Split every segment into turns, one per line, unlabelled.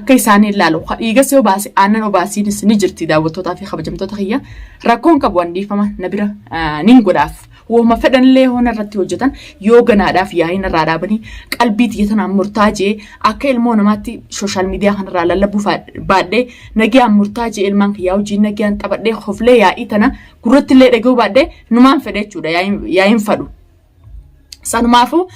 كيساني لالو يجلس وباسي أنا وباسي نجرتي دا وتوتا في خبر جمتو تخيا راكون كبوان دي فما نبرة نينغوداف وما فدن ليه هنا رتي وجدان يوغنا داف ياين رادابني قلبي تيتنا مرتاجي أكيل مو نماتي سوشيال ميديا هنرا للبو بعد نجيا مرتاجي المانك ياوجي نجيا تبدي خفلي يا إتنا كرت اللي رجوا بعد نمان فدت شو دا ياين فدو سانمافو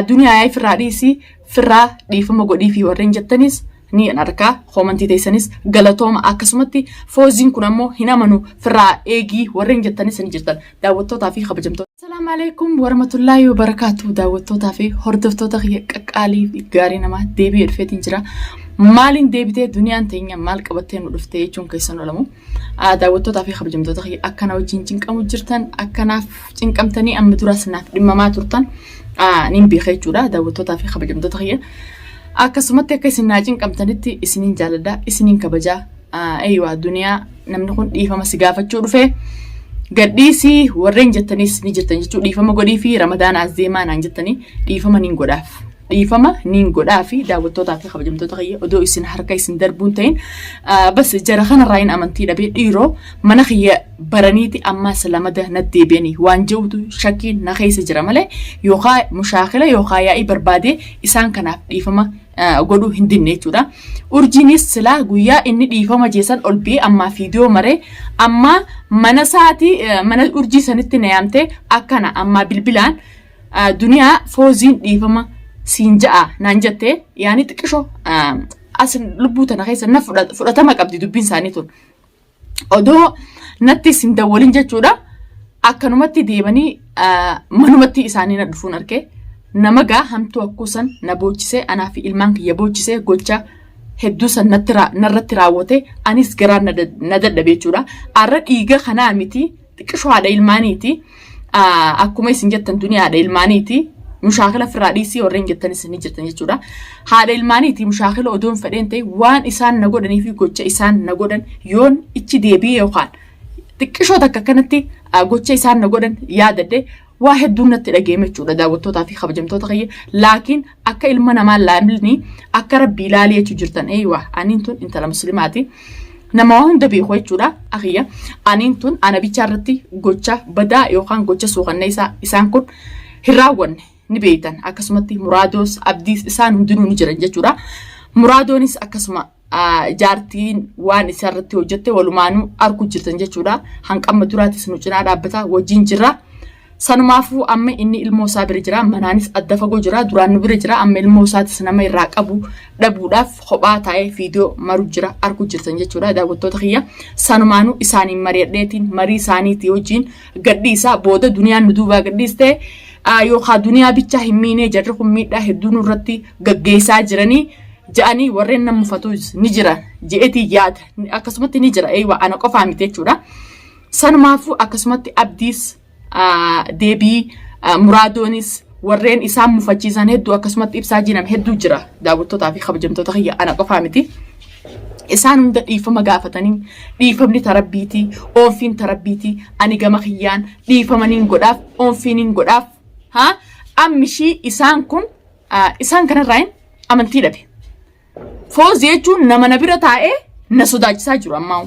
دنيا ياي فراديسي فرا دي فما قدي في ورين جتنيس ni anarka commenti taysanis galatoma akasumatti fozin kunammo hinamanu firra egi warren jettanis ni jirtan daawwattootaa fi kabajamtoota assalamu alaykum warahmatullahi wabarakatuh daawwattootaa fi hordoftoota qaqqaalii fi gaarii nama deebi'ee dhufeetiin jira maalin deebitee duniyaan teenya maal qabattee nu dhuftee jechuun keessan olamu daawwattootaa fi kabajamtoota akkana wajjin cinqamu jirtan akkanaaf cinqamtanii amma duraas naaf dhimmamaa turtan nin beekee jechuudha daawwattootaa fi kabajamtoota akkasumatti akka isin naajin qabtanitti isiniin jaalladha isiniin kabajaa aywa duniyaa namni kun dhiifama si gaafachuu dhufe gadhiisi warreen jettanis ni jirtan jechuu dhiifama godhii fi ramadaan azzeemaa naan jettanii dhiifama niin godhaaf daawwattootaa fi kabajamtoota kiyya odoo isin harka isin darbuun ta'in bas jara kanarraa hin amantii dhabee dhiiroo mana kiyya baraniiti amma salamada naddeebi'anii waan jawtu shakkiin na keessa jira malee yookaan mushaakila yookaan yaa'ii barbaadee isaan kanaaf dhiifama godhuu hin dinne jechuudha. Urjiinis silaa guyyaa inni dhiifama jeesan ol ba'ee amma fiidiyoo maree amma mana saatii mana urjii sanitti na yaamtee akkana amma bilbilaan duniyaa fooziin dhiifama siin ja'a naan jettee yaani xiqqishoo as lubbuu tana keessa na fudhatama qabdi dubbiin isaanii tun. Odoo natti sin dawwalin jechuudha akkanumatti deebanii manumatti isaanii na dhufuun argee nama gaa hamtuu akkuusan na boochisee anaa fi ilmaan kiyya boochisee gocha hedduu san narratti raawwate anis garaan na dadhabe jechuudha. Arra dhiiga kanaa miti xiqqishoo haadha ilmaaniiti akkuma isin jettan duniyaa haadha ilmaaniiti mushaakila firaadhiisii warreen jettanis ni jirtan jechuudha. Haadha ilmaaniiti mushaakila odoon fedheen ta'e waan isaan na godhanii fi gocha isaan na godhan yoon ichi deebi'ee yookaan xiqqishoo takka kanatti gocha isaan na godhan yaadadde waa hedduun natti dhageeme jechuudha daawwattootaa fi kabajamtoota kiyya laakiin akka ilma namaa laalni akka rabbii ilaalee jechuu jirtan eeywa aniin tun intala muslimaati nama waa hunda beeku jechuudha akiyya aniin tun ana bichaa irratti gocha badaa yookaan gocha suuqannee isaan kun hin raawwanne ni beeytan akkasumatti muraadoos abdiis isaan hundinuu ni jiran jechuudha muraadoonis akkasuma jaartiin waan isarratti hojjette walumaanuu arku jirtan jechuudha hanqamma duraatis nu cinaa dhaabbataa wajjin jirra. Sanumaafu amma inni ilmoo isaa bira jira manaanis adda fagoo jira duraan nu bira jira amma ilmoo isaatis nama irraa qabu dhabuudhaaf kophaa taa'ee fiidiyoo maru jira arku jirtan jechuudha daawwattoota kiyya sanumaanuu isaaniin mari'adheetiin marii isaaniitii wajjin gadhiisaa booda duniyaan nu duubaa gadhiistee yookaan duniyaa bichaa hin miinee jarri kun miidhaa hedduu nurratti gaggeessaa jiranii ja'anii warreen nama mufatus ni jira je'etii yaada akkasumatti ni jira eeywa ana qofaa miti jechuudha sanumaafu akkasumatti abdiis deebii muraadoonis warreen isaan mufachiisan hedduu akkasumatti ibsaa jiran hedduu jira daawwattootaa fi kabajamtoota kiyya ana qofaa miti isaan hunda dhiifama gaafatanii dhiifamni tarabbiitii oonfiin tarabbiitii ani gama kiyyaan dhiifamaniin godhaaf oonfiiniin godhaaf ammishii isaan kun isaan kanarraa amantii dhabe foozii jechuun nama na bira taa'ee na sodaachisaa jiru ammaa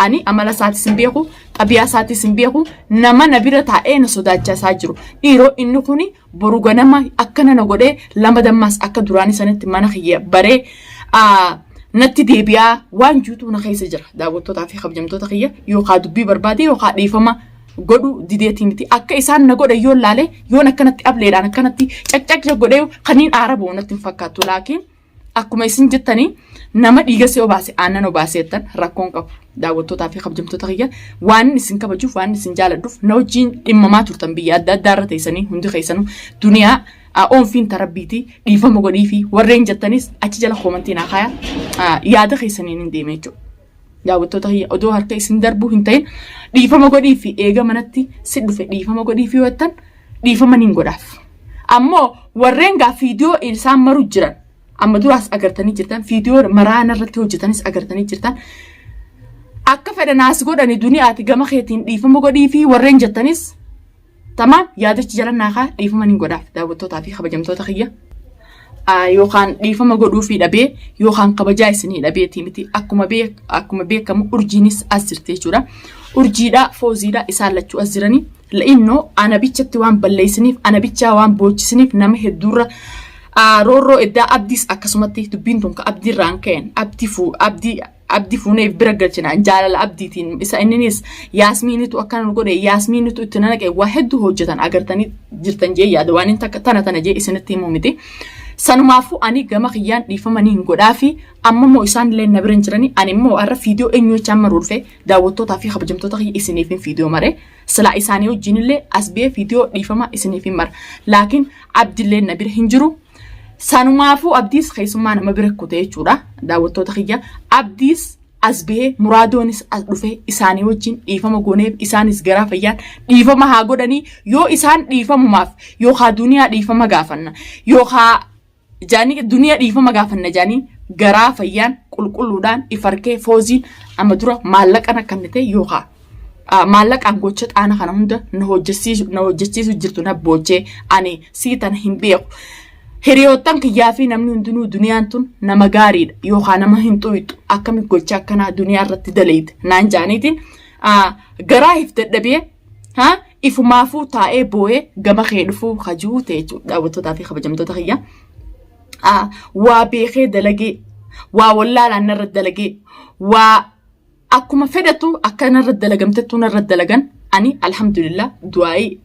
ani amala isaatis hin beeku xabiyaa isaatis hin beeku nama na bira taa'ee na sodaachisaa jiru dhiiroo inni kuni boru ganama akkana na godhee lama dammaas akka duraanii sanitti mana kiyya baree natti deebi'aa waan juutuu na keessa jira daawwattootaa fi kabajamtoota kiyya yookaan dubbii barbaade yookaan dhiifama godhu dideetii miti akka isaan na godhan yoon laale yoon akkanatti ableedhaan akkanatti caqcaq godhee kaniin aaraboo natti hin fakkaatu laakiin akkuma isin jettanii nama dhiiga see obaase aannan obaaseettan rakkoon qabu daawwattootaa fi kabajamtoota kiyya waan isin kabajuuf waan isin jaaladhuuf na wajjin dhimmamaa turtan biyya adda addaa irra teessanii hundi keessanuu duniyaa oonfiin tarabbiitii dhiifama godhii fi warreen jettanis achi jala koomantii naa kaayaa yaada keessaniin hin deeme jechuudha. Daawwattoota kiyya odoo harka isin darbuu hin ta'in dhiifama godhii fi eega manatti si dhufe dhiifama godhii fi wattan dhiifama niin godhaaf. Ammoo warreen gaa fiidiyoo isaan maru jiran amma duraas agartanii jirtan fiidiyoo maraana irratti hojjetanis agartanii jirtan akka fedhanaas godhani duniyaati gama keetiin dhiifama godhii fi warreen jettanis tamaam yaadachi jala naakaa dhiifama niin godhaaf daawwattootaa fi kabajamtoota kiyya. yookaan dhiifama godhuu fi dhabee yookaan kabajaa isinii dhabeetii miti akkuma beekamu urjiinis as jirti jechuudha. Urjiidha fooziidha isaan lachuu as jiranii la'innoo anabichatti waan balleessiniif anabichaa waan boochisiniif nama hedduurra roorroo eddaa abdiis akkasumatti dubbiin tun ka abdiirraan ka'en abdii fuuneef bira galchinaan jaalala abdiitiin isa inninis yaasmiinitu akkana godhe yaasmiinitu itti nanaqe waa hedduu hojjetan agartanii jirtan jee yaada waan tana jee isinitti himuu miti. Sanumaafuu ani gama kiyyaan dhiifamanii hin godhaa fi amma immoo isaan illee na bira hin jiranii ani immoo har'a fiidiyoo eenyuuchaan maruulfee daawwattootaa fi kabajamtoota isiniif hin fiidiyoo mare silaa isaanii wajjin illee as bee fiidiyoo dhiifama isiniif hin mara laakiin abdillee na bira hin jiru. Sanumaafuu abdiis keessummaa nama bira kutee jechuudha daawwattoota kiyya abdiis as bee muraadoonis as dhufee isaanii wajjin dhiifama gooneef isaanis garaa fayyaan dhiifama haa godhanii yoo isaan dhiifamumaaf yookaan duniyaa dhiifama gaafanna yookaan jaanii duniyaa dhiifama gaafanna jaanii garaa fayyaan qulqulluudhaan ifarkee fooziin amma dura maallaqan akkannite yookaan maallaqaan gocha xaana kana hunda na hojjechiisu jirtu na boochee ani siitan hin beeku. Hiriyoottan kiyyaa fi namni hundinuu duniyaan tun nama gaariidha yookaan nama hin xuyixu akkamitti gocha akkanaa duniyaa irratti daleeyte naan jaaniitiin garaa if dadhabee ifumaafuu taa'ee boo'ee gama kee dhufuu hajuu ta'e jechuudha daawwattootaa fi kabajamtoota kiyyaa. Waa beekee dalagee waa wallaalaan narra dalagee waa akkuma fedhatu akka narra dalagamtettuu narra dalagan ani alhamdulillah du'aa'ii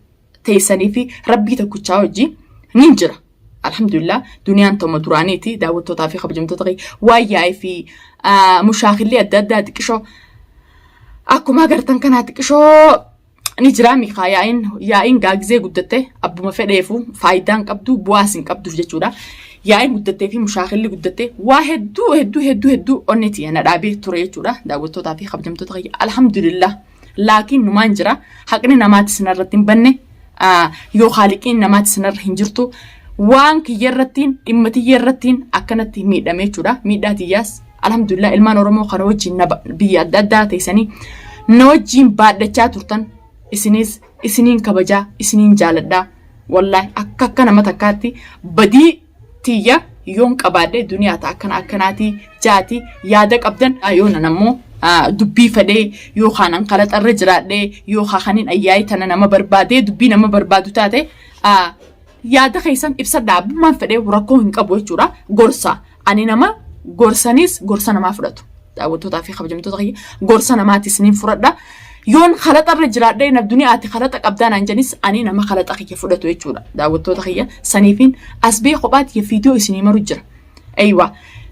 teessanii fi rabbii tokkichaa wajjin nin jira. Alhamdulillah duniyaan toma duraaniiti daawwattootaa fi kabajamtoota waa yaa'ii fi mushaakillee adda addaa xiqqishoo akkuma agartan kanaa xiqqishoo ni jira miikaa yaa'iin gaagizee guddatte abbuma fedheefu faayidaan qabdu bu'aas hin qabduuf jechuudha. Yaa'iin guddattee fi mushaakilli guddattee waa hedduu onneeti na dhaabee ture jechuudha daawwattootaa fi kabajamtoota alhamdulillah laakiin numaan jira haqni namaatis narratti hin banne yoo haaliqiin namaatis narra hin jirtu. Waan kiyyarrattiin dhimma tiyyarrattiin akkanatti miidhamee jechuudha. Miidhaa tiyyaas alhamdulillah ilmaan Oromoo kana wajjin biyya adda addaa teessanii na wajjin baadhachaa turtan isiniin kabajaa isiniin jaaladhaa wallahi akka nama takkaatti badii tiyya yoon qabaadhee duniyaa ta'a akkanaati jaati yaada qabdan yoona nammoo dubbii fedhee yookaan an kalaxarra jiraadhee yookaan kanin ayyaayii tana nama barbaadee dubbii nama barbaadu taate yaada keessan ibsadhaa abbummaan fedhee rakkoo hin qabu jechuudha. Gorsa ani nama gorsanis gorsa namaa fudhatu daawwattootaa fi kabajamtoota kiyya gorsa namaatis niin fudhadha. Yoon kalaxarra jiraadhee na duniyaatti kalaxa qabdaan anjanis ani nama kalaxa kiyya fudhatu jechuudha daawwattoota kiyya saniifin as bee kophaatti fiidiyoo isinii maru jira. Eeywa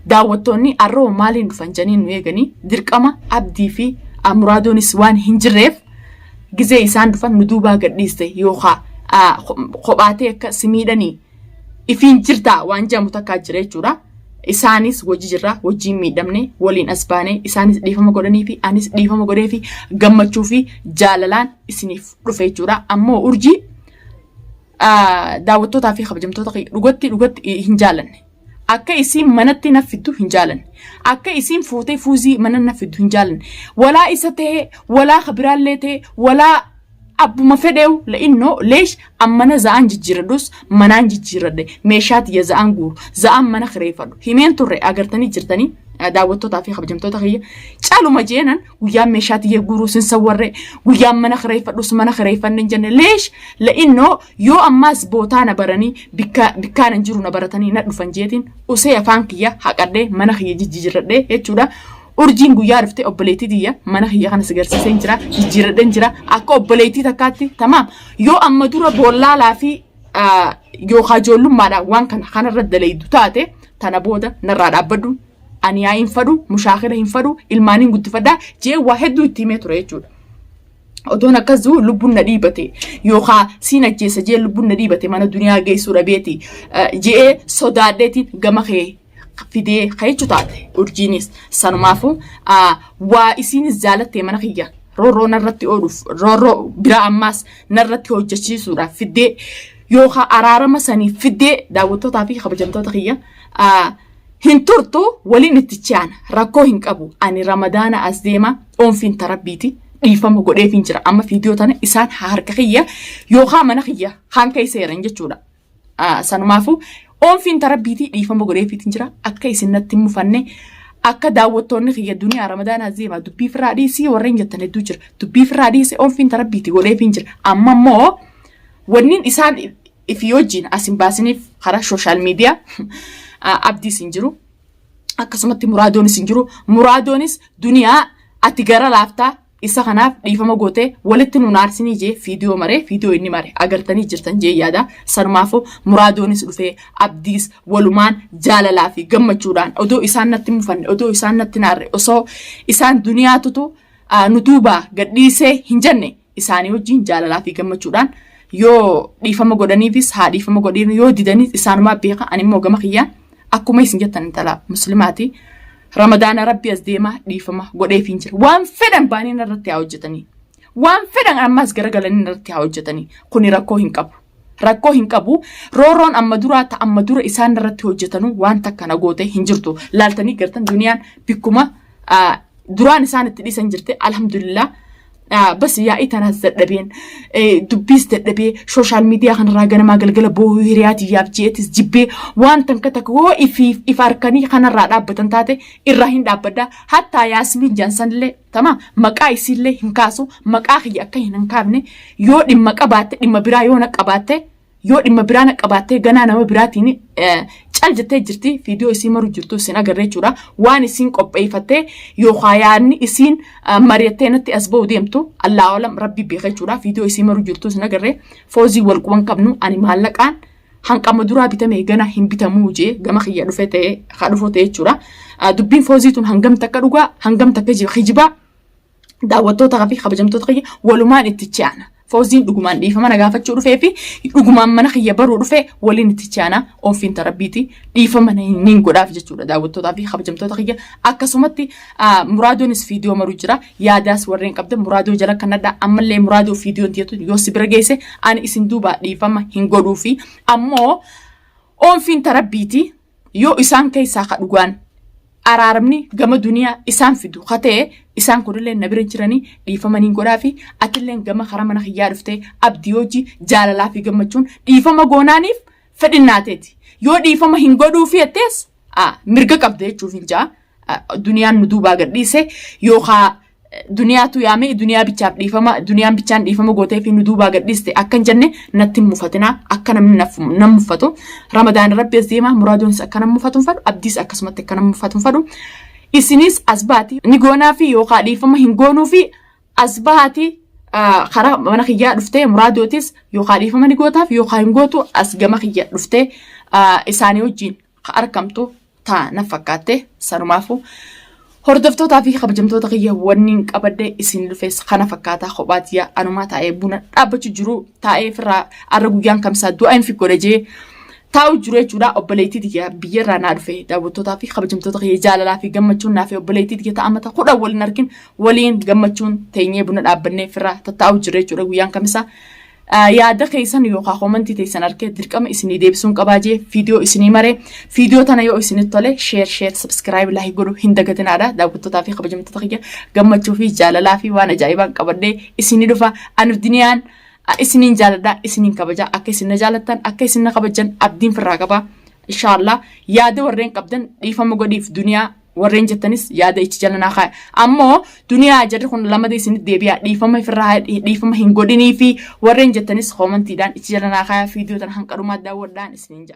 daawwattoonni arroo maaliin dhufan janiin nu eeganii dirqama abdii fi muraadoonis waan hin jirreef gizee isaan dhufan nu duubaa gadhiiste yookaan kophaatee akka simiidhanii ifiin jirtaa waan jedhamu takkaa jira jechuudha. Isaanis wajji jirra wajjiin miidhamne waliin as baanee isaanis dhiifama godhanii fi anis dhiifama godhee fi gammachuu fi jaalalaan isiniif dhufe jechuudha. Ammoo urjii daawwattootaa fi kabajamtoota dhugatti hin jaalanne. Akka isiin manatti naffiddu hin jaalanne. Akka isiin fuutee fuuzii mana naffiddu hin jaalanne. Walaa isa ta'e walaa kabiraallee ta'e walaa abbuma fedheewu la'innoo leesh ammana za'aan jijjiiradhus manaan jijjiiradhe meeshaati ya za'aan guuru za'aan mana kireeffadhu himeen turre agartanii jirtanii daawwattootaa fi kabajamtoota kiyya caaluma jeenan guyyaan meeshaati ya guuru sin sawwarre guyyaan mana kireeffadhus mana kireeffanne hin jenne leesh la'innoo yoo ammaas bootaa na baranii bikkaan hin jiru na baratanii na dhufan jeetiin usee afaan kiyya haqadhee mana kiyya jijjiiradhe jechuudha. Urjiin guyyaa dhuftee obboleettii tiyya mana kiyya kana sigarsiisee jira jijjiiradheen jira akka obboleettii takkaatti tamaam yoo amma dura boollaalaa fi yookaan ijoollummaadhaan waan kanarra daleeydu taate tana booda narraa dhaabbadhu ani yaa hin fadhu mushaakila hin fadhu ilmaaniin guddifadhaa jee waa hedduu itti himee ture jechuudha. Odoon akkas jiru lubbuun na dhiibate yookaan siin ajjeessa jee lubbuun na dhiibate mana duniyaa geessuu dhabeeti jee sodaadheetiin gama kee fidee kaychu taate urjiinis sanumaafu waa isiinis jaalattee mana kiyya roorroo narratti ooluuf roorroo biraa ammaas narratti hojjechiisuudhaaf fidee yookaan araarama sanii fidee daawwattootaa fi kabajamtoota kiyya hin turtu waliin itti ci'an rakkoo hin qabu ani ramadaana as deema oonfiin tarabbiiti dhiifama godheefin jira amma fiidiyoo tana isaan harka kiyya yookaan mana kiyya haan keessa jiran jechuudha. Sanumaafu Oonfiin tarabbiitii dhiifama godheefiitiin jira akka isin natti mufanne akka daawwattoonni kiyya duniyaa ramadaanaa zeemaa dubbii firraa dhiisii warreen jettan hedduu jira dubbii firraa dhiisii oonfiin tarabbiitii godheefiin jira amma immoo wanniin isaan ifi wajjin asin baasiniif karaa sooshaal miidiyaa abdiis hin jiru akkasumatti muraadoonis hin jiru muraadoonis duniyaa ati gara laaftaa isa kanaaf dhiifama gootee walitti nuun aarsinii jee fiidiyoo inni mare agartanii jirtan jee yaada sanumaafuu muraadoonis dhufee abdiis walumaan jaalalaa fi gammachuudhaan odoo isaan natti mufanne odoo isaan natti naarre osoo isaan duniyaatutu nu duubaa gadhiisee hin jenne isaanii wajjin jaalalaa fi gammachuudhaan yoo dhiifama godhaniifis haa dhiifama godhin yoo didaniis isaanumaa beeka animmoo gama kiyyaan akkuma isin jettan intala muslimaati Ramadana Rabbi as deema dhiifama godheefiin jira waan fedhan baaniin irratti haa hojjetanii waan fedhan ammas garagalanii irratti haa hojjetanii kuni rakkoo hin qabu rooroon amma dura isaan irratti hojjetanu waan takka na goote hin jirtu laaltanii gartan duniyaan bikkuma duraan isaan itti dhiisan jirte alhamdulillah بس يا إيتنا الزدبين دبيس تدبي سوشيال ميديا خن راجنا ما قلقلا بوه هرياتي يابجيت جبي وان تنكتك هو إفاركني خن الرادة بتنتاتي الرهين دابدا حتى ياسمين جانسون لي تمام مكاي سيلي هنكاسو مكاخي أكاي هنكابني يو دي مكابات دي مبرايونا كاباتي يو دي مبرانا كاباتي غنانا مبراتيني جتee jirti fiidiyoo isii maru jirtu isin agarree jira waan isin qopheeffatte yoo khaayaanni isin mariyattee natti asboo deemtu Allah alam rabbi beeka jira fiidiyoo isii maru jirtu isin agarree foozii wal quban qabnu ani maallaqaan hanqama duraa bitame gana hin bitamuu jee gama khiyya dhufe ta'e ha dhufo ta'e jira dubbiin foozii tun hangam takka dhugaa hangam takka khijiba daawwattoota fi kabajamtoota khiyya walumaan itti ci'ana فوزين دعمان دي فما نجافة شروفه في دعمان من خيّا برو رفه ولين تيجانا أو فين تربيتي دي فما نينقرا في جتورة داوت تودا في خبجم تودا خيّا أكسمتي مرادو نس فيديو مروجرا يا داس ورين قبل مرادو جلا كندا أمل لي مرادو فيديو تيتو يوسف برجيسه أنا إسندوبا دي فما هنقولوا في أمو أو فين تربيتي يو إسان كي ساق دعوان أرارمني جم الدنيا إسان فيدو خطأ إسان كله نبرن جراني ديفما نينقرافي أتلين جم خرامنا خيارفته أبديوجي جاللا في جم تون ديفما جونانيف فديناتي يو ديفما هنقولوا في التس مرجع كبده تشوفين جا الدنيا ندوبا قديسه يو خا دنيا تو يامي دنيا بيشاب ديفما دنيا بيشان ديفما قوته في ندوبا قديسه أكن جنة نتم مفتنا أكن من نمفتو رمضان ربي زيما مرادون أكن مفتون فدو أبديس أكسمت أكن مفتون فدو إسنيس أزباتي نيجونا في يوقع ديفما هنجونو في أزباتي خرا من خيار رفته مرادوتيس يوقع ديفما نيجوتا في يوقع هنجوتو أسجما خيار رفته إسانيو جين أركمتو تا نفكاته سرمافو هردفتو في خبجمتو خيّا ورنين قبضة إسين الفيس خنا فكاتا خباتيا أنا ما تعبونا أبتش جرو تعرف را أرجويان كم سادو أين في كورجي تاو جرا أبليتي ديا بيرا نعرفه داوتو في خبجمتو خيّا جاللا في جمتشون نافي أبليتي ديا تعمتا خد أول نركن ولين جمتشون تيني بنا أبني فرا تاو جرا ويان كم سا يا دقيقة يوقع خمنتي تيسان أركي دركم إسني ديبسون كباجي فيديو إسني مرة فيديو تنا يو إسني طلع شير سبسكرايب الله يقولوا هندقتنا على داوتو تافي خبجم تتخيل قم تشوفي جاللا في وانا جايبان كبردي إسني دفع أنا الدنيان إسني جالدا إسني كبجا أكيسنا جالتان أكيسنا كبجن أبدين في الرقبة إن شاء الله يا ده ورين كبدن يفهم قدي في الدنيا ورين جتنس يا ده يتجلنا خير أما دنيا أجر خون لما ده سند دبيا يفهم في الرها يفهم هنقدني في ورين جتنس خمن تيدان يتجلنا خير فيديو تنهان كرومات دا وردان إسنينجا